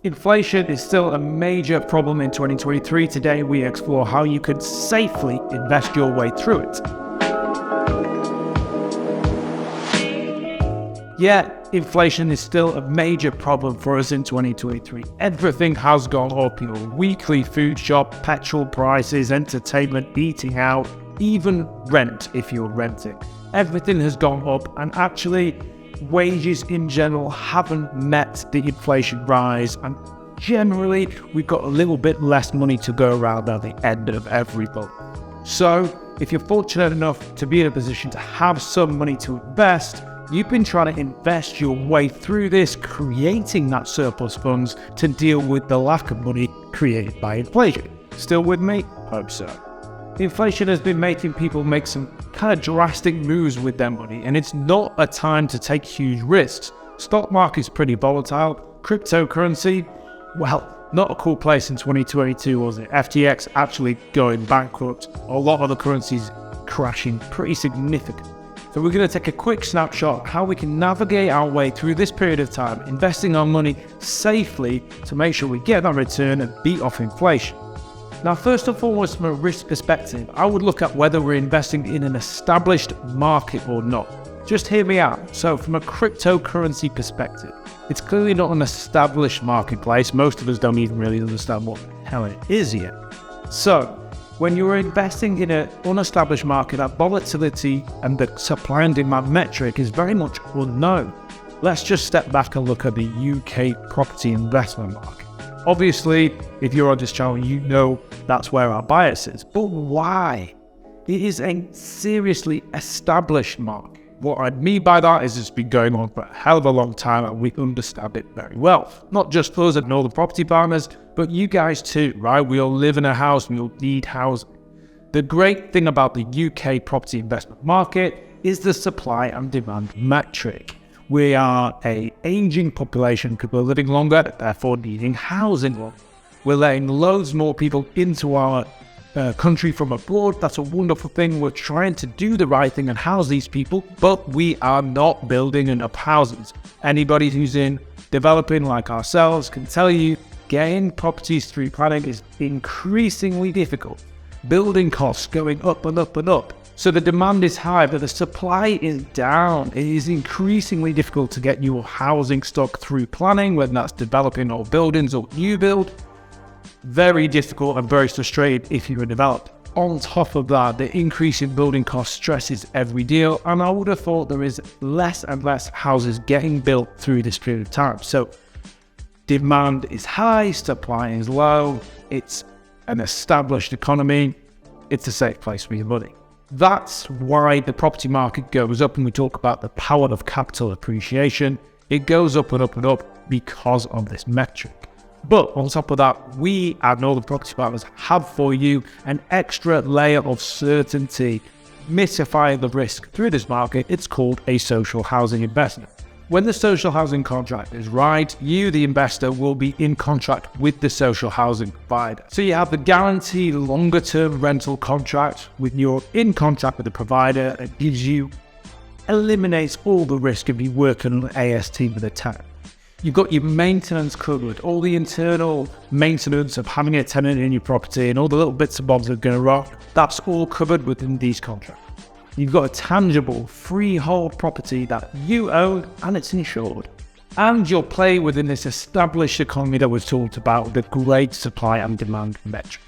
Inflation is still a major problem in 2023. Today, we explore how you could safely invest your way through it. Yet, inflation is still a major problem for us in 2023. Everything has gone up, your weekly food shop, petrol prices, entertainment, eating out, even rent if you're renting. Everything has gone up, and actually, wages in general haven't met the inflation rise, and generally, we've got a little bit less money to go around at the end of every month. So, if you're fortunate enough to be in a position to have some money to invest, you've been trying to invest your way through this, creating that surplus funds to deal with the lack of money created by inflation. Still with me? Hope so. Inflation has been making people make some kind of drastic moves with their money, and it's not a time to take huge risks. Stock market's pretty volatile. Cryptocurrency, well, not a cool place in 2022, was it? FTX actually going bankrupt. A lot of the currencies crashing pretty significantly. So we're going to take a quick snapshot of how we can navigate our way through this period of time, investing our money safely to make sure we get that return and beat off inflation. Now, first and foremost, from a risk perspective, I would look at whether we're investing in an established market or not. Just hear me out. So from a cryptocurrency perspective, it's clearly not an established marketplace. Most of us don't even really understand what the hell it is yet. So when you're investing in an unestablished market, that volatility and the supply and demand metric is very much unknown. Let's just step back and look at the UK property investment market. Obviously, if you're on this channel, you know that's where our bias is. But why? It is a seriously established market. What I mean by that is it's been going on for a hell of a long time and we understand it very well. Not just us and all the property partners, but you guys too, right? We all live in a house, we all need housing. The great thing about the UK property investment market is the supply and demand metric. We are an aging population, people are living longer, therefore needing housing longer. We're letting loads more people into our country from abroad. That's a wonderful thing. We're trying to do the right thing and house these people, but we are not building enough houses. Anybody who's in developing like ourselves can tell you getting properties through planning is increasingly difficult. Building costs going up and up and up. So the demand is high, but the supply is down. It is increasingly difficult to get your housing stock through planning, whether that's developing old buildings or new build. Very difficult and very frustrating if you're a developer. On top of that, the increase in building costs stresses every deal, and I would have thought there is less and less houses getting built through this period of time. So demand is high, supply is low, it's an established economy, it's a safe place for your money. That's why the property market goes up, and we talk about the power of capital appreciation. It goes up and up and up because of this metric. But on top of that, we at Northern Property Partners have for you an extra layer of certainty, mitigate the risk through this market. It's called a social housing investment. When the social housing contract is right, you, the investor, will be in contract with the social housing provider. So you have the guaranteed longer term rental contract when you're in contract with the provider. It eliminates all the risk of you working on AST with a tenant. You've got your maintenance covered, all the internal maintenance of having a tenant in your property and all the little bits and bobs that are going to rock, that's all covered within these contracts. You've got a tangible freehold property that you own and it's insured. And you'll play within this established economy that we've talked about, the great supply and demand metric.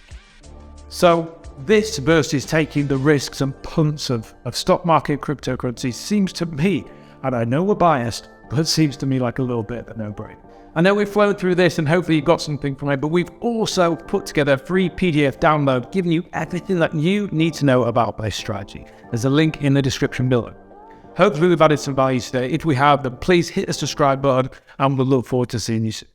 So this versus taking the risks and punts of stock market cryptocurrency seems to me, and I know we're biased, but it seems to me like a little bit of a no-brainer. I know we've flowed through this and hopefully you got something from it, but we've also put together a free PDF download giving you everything that you need to know about this strategy. There's a link in the description below. Hopefully we've added some value today. If we have, then please hit the subscribe button and we'll look forward to seeing you soon.